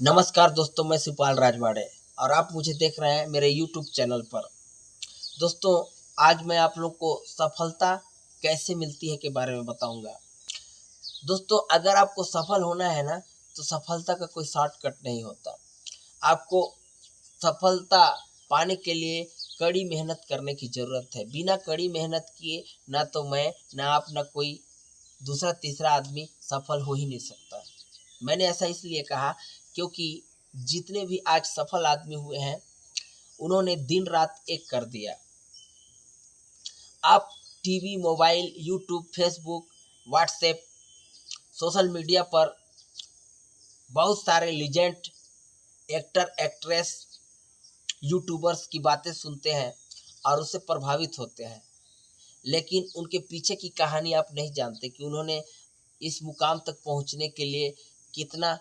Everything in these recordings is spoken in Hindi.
नमस्कार दोस्तों, मैं शिवपाल राजवाड़े और आप मुझे देख रहे हैं मेरे यूट्यूब चैनल पर। दोस्तों, आज मैं आप लोग को सफलता कैसे मिलती है के बारे में बताऊंगा। दोस्तों, अगर आपको सफल होना है ना, तो सफलता का कोई शॉर्टकट नहीं होता। आपको सफलता पाने के लिए कड़ी मेहनत करने की ज़रूरत है। बिना कड़ी मेहनत किए ना तो मैं, ना आप, ना कोई दूसरा तीसरा आदमी सफल हो ही नहीं सकता। मैंने ऐसा इसलिए कहा क्योंकि जितने भी आज सफल आदमी हुए हैं, उन्होंने दिन रात एक कर दिया। आप TV, mobile, YouTube, Facebook, WhatsApp, social media पर बहुत सारे लीजेंड एक्टर, एक्ट्रेस, यूट्यूबर्स की बातें सुनते हैं और उससे प्रभावित होते हैं। लेकिन उनके पीछे की कहानी आप नहीं जानते कि उन्होंने इस मुकाम तक पहुंचने के लिए कितना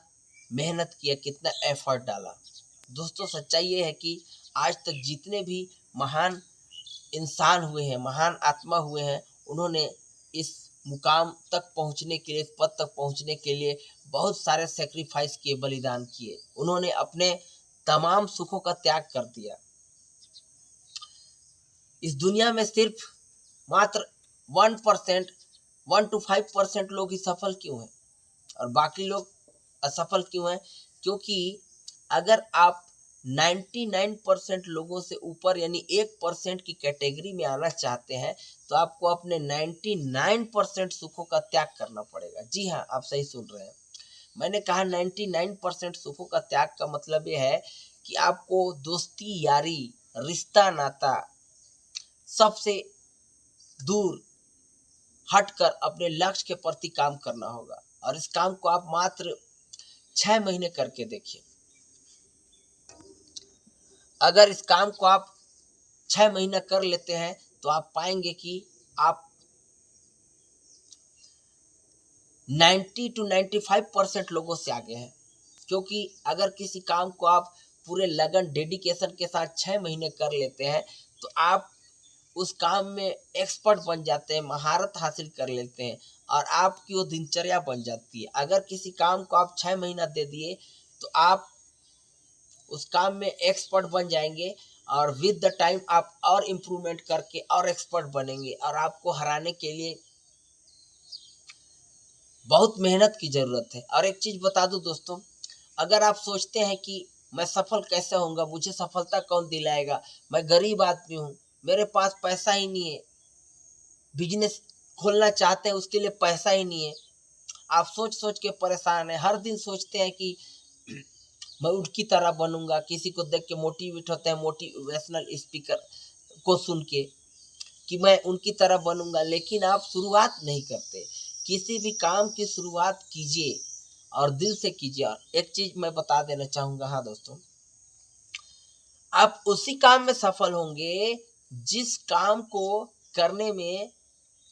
मेहनत किया, कितना एफर्ट डाला। दोस्तों, सच्चाई ये है कि आज तक जितने भी महान इंसान हुए हैं, महान आत्मा हुए हैं, उन्होंने इस मुकाम तक पहुंचने के लिए, इस पद तक पहुंचने के लिए बहुत सारे सेक्रीफाइस किए, बलिदान किए। उन्होंने अपने तमाम सुखों का त्याग कर दिया। इस दुनिया में सिर्फ मात्र 1%, 1 to 5% लोग ही सफल क्यों हैं और बाकी लोग असफल क्यों हैं? क्योंकि अगर आप 99% लोगों से ऊपर यानी 1% की कैटेगरी में आना चाहते हैं, तो आपको अपने 99% सुखों का त्याग करना पड़ेगा। जी हाँ, आप सही सुन रहे हैं। मैंने कहा 99% सुखों का त्याग का मतलब ये है कि आपको दोस्ती, यारी, रिश्ता, नाता सबसे दूर हटकर अपने लक्ष्य के प्रति काम करना होगा। और इस काम को आप मात्र 6 महीने करके देखिए। अगर इस काम को आप 6 महीना कर लेते हैं, तो आप पाएंगे कि आप 90 to 95% लोगों से आगे हैं। क्योंकि अगर किसी काम को आप पूरे लगन, डेडिकेशन के साथ 6 महीने कर लेते हैं, तो आप उस काम में एक्सपर्ट बन जाते हैं, महारत हासिल कर लेते हैं और आपकी वो दिनचर्या बन जाती है। अगर किसी काम को आप 6 महीना दे दिए, तो आप उस काम में एक्सपर्ट बन जाएंगे और विद द टाइम आप और इम्प्रूवमेंट करके और एक्सपर्ट बनेंगे और आपको हराने के लिए बहुत मेहनत की ज़रूरत है। और एक चीज़ बता दूं दोस्तों, अगर आप सोचते हैं कि मैं सफल कैसे होऊंगा, मुझे सफलता कौन दिलाएगा, मैं गरीब आदमी हूँ, मेरे पास पैसा ही नहीं है, बिजनेस खोलना चाहते हैं उसके लिए पैसा ही नहीं है, आप सोच सोच के परेशान हैं, हर दिन सोचते हैं कि मैं उनकी तरह बनूंगा, किसी को देख के मोटिवेट होते हैं, मोटिवेशनल स्पीकर को सुन के कि मैं उनकी तरह बनूंगा, लेकिन आप शुरुआत नहीं करते। किसी भी काम की शुरुआत कीजिए और दिल से कीजिए। और एक चीज मैं बता देना चाहूंगा, हाँ दोस्तों, आप उसी काम में सफल होंगे जिस काम को करने में,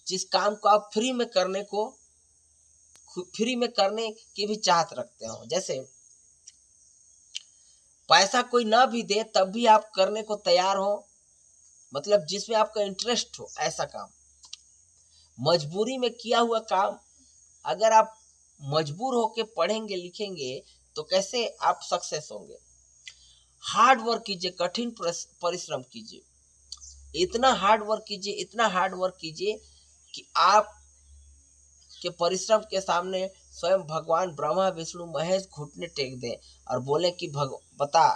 जिस काम को आप फ्री में करने की भी चाहत रखते हो। जैसे पैसा कोई ना भी दे तब भी आप करने को तैयार हो, मतलब जिसमें आपका इंटरेस्ट हो, ऐसा काम। मजबूरी में किया हुआ काम, अगर आप मजबूर होके पढ़ेंगे, लिखेंगे, तो कैसे आप सक्सेस होंगे? हार्ड वर्क कीजिए, कठिन परिश्रम कीजिए, इतना हार्ड वर्क कीजिए, इतना हार्ड वर्क कीजिए कि आप के परिश्रम के सामने स्वयं भगवान ब्रह्मा, विष्णु, महेश घुटने टेक दें और बोले कि बता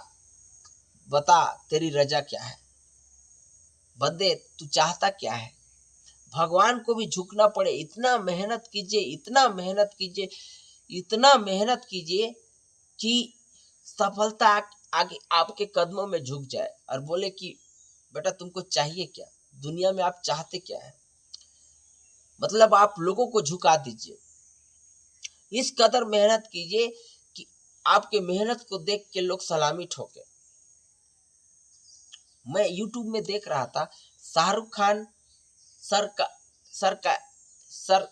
बता तेरी रजा क्या है, बंदे तू चाहता क्या है। भगवान को भी झुकना पड़े, इतना मेहनत कीजिए, इतना मेहनत कीजिए, इतना मेहनत कीजिए कि सफलता आगे आपके कदमों में झुक जाए और बोले कि बेटा तुमको चाहिए क्या, दुनिया में आप चाहते क्या है। मतलब आप लोगों को झुका दीजिए, इस कदर मेहनत कीजिए कि आपके मेहनत को देख के लोग सलामी ठोके। मैं यूट्यूब में देख रहा था, शाहरुख खान सर का सर का सर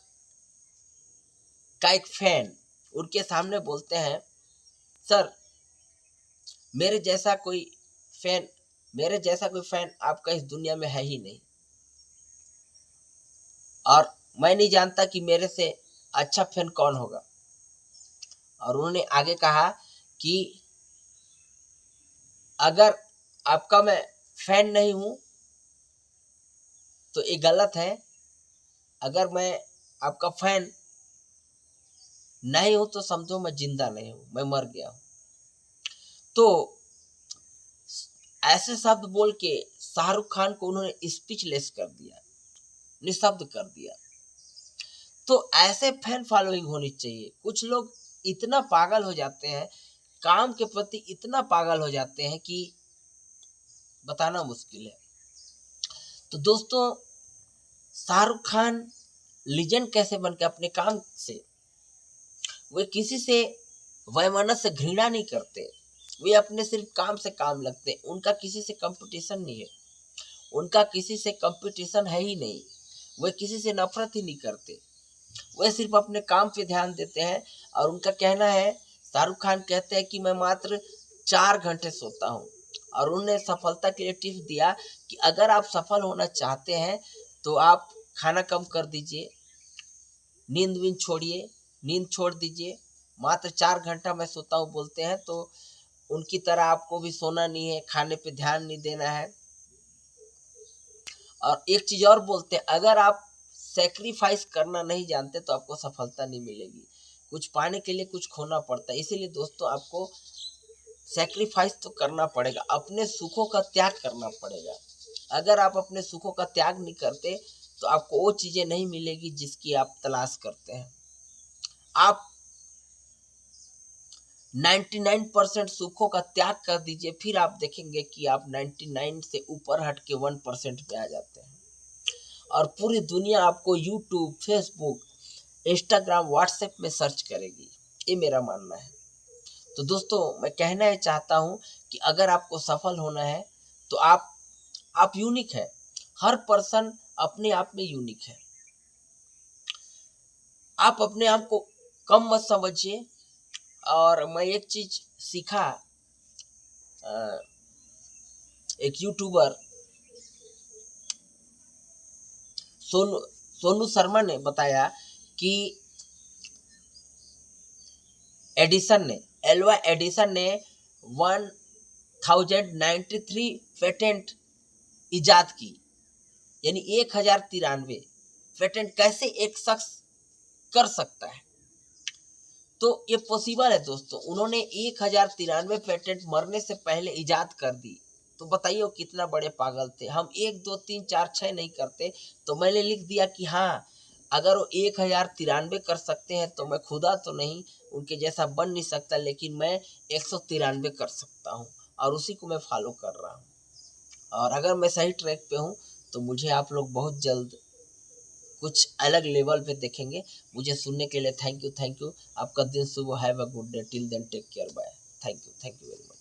का एक फैन उनके सामने बोलते हैं, सर मेरे जैसा कोई फैन आपका इस दुनिया में है ही नहीं, और मैं नहीं जानता कि मेरे से अच्छा फैन कौन होगा। और उन्होंने आगे कहा कि अगर आपका मैं फैन नहीं हूँ तो ये गलत है, अगर मैं आपका फैन नहीं हूँ तो समझो मैं जिंदा नहीं हूँ, मैं मर गया हूँ। तो ऐसे शब्द बोल के शाहरुख खान को उन्होंने स्पीचलेस कर दिया, निशब्द कर दिया। तो ऐसे फैन फॉलोइंग होनी चाहिए। कुछ लोग इतना पागल हो जाते हैं, काम के प्रति इतना पागल हो जाते हैं कि बताना मुश्किल है। तो दोस्तों, शाहरुख खान लीजेंड कैसे बन के अपने काम से, वे किसी से वैमनस्य से घृणा नहीं करते, वे अपने सिर्फ काम से काम लगते। उनका किसी से कंपटीशन नहीं है, उनका किसी से कंपटीशन है ही नहीं। वे किसी से नफरत ही नहीं करते, वे सिर्फ अपने काम पे ध्यान देते हैं। और उनका कहना है, शाहरुख खान कहते हैं कि मैं मात्र 4 घंटे सोता हूँ। और उन्होंने सफलता के लिए टिप्स दिया कि अगर आप सफल होना चाहते हैं तो आप खाना कम कर दीजिए, नींद छोड़ दीजिए। मात्र 4 घंटा मैं सोता हूँ बोलते हैं, तो उनकी तरह आपको भी सोना नहीं है, खाने पे ध्यान नहीं देना है। और एक चीज और बोलते हैं, अगर आप सैक्रिफाइस करना नहीं जानते तो आपको सफलता नहीं मिलेगी। कुछ पाने के लिए कुछ खोना पड़ता है, इसीलिए दोस्तों आपको सैक्रिफाइस तो करना पड़ेगा, अपने सुखों का त्याग करना पड़ेगा। अगर आप अपने सुखों का त्याग नहीं करते तो आपको वो चीजें नहीं मिलेगी जिसकी आप तलाश करते हैं। आप 99% सुखों का त्याग कर दीजिए, फिर आप देखेंगे कि आप 99 से ऊपर हट के 1% पे आ जाते हैं। और पूरी दुनिया आपको यूट्यूब, फेसबुक, इंस्टाग्राम, व्हाट्सएप में सर्च करेगी, ये मेरा मानना है। तो दोस्तों, मैं कहना ये चाहता हूँ कि अगर आपको सफल होना है तो आप यूनिक है। हर पर्सन अपने आप में यूनिक है। आप अपने आप को कम मत समझिए। और मैं एक चीज सीखा, एक यूट्यूबर सोनू शर्मा ने बताया कि एल्वा एडिसन ने 1093 पेटेंट इजाद की, यानी 1093 पेटेंट कैसे एक शख्स कर सकता है। तो ये पॉसिबल है दोस्तों। उन्होंने 1093 पेटेंट मरने से पहले इजाद कर दी। तो बताइए वो कितना बड़े पागल थे। हम 1 2 3 4 6 नहीं करते, तो मैंने लिख दिया कि हाँ, अगर वो 1093 कर सकते हैं तो मैं खुदा तो नहीं, उनके जैसा बन नहीं सकता, लेकिन मैं 193 कर सकता हूँ और उसी को मैं फॉलो कर रहा हूँ। और अगर मैं सही ट्रैक पे हूँ तो मुझे आप लोग बहुत जल्द कुछ अलग लेवल पे देखेंगे। मुझे सुनने के लिए थैंक यू। आपका दिन शुभ, have a good day, till then take care, bye. Thank you very much.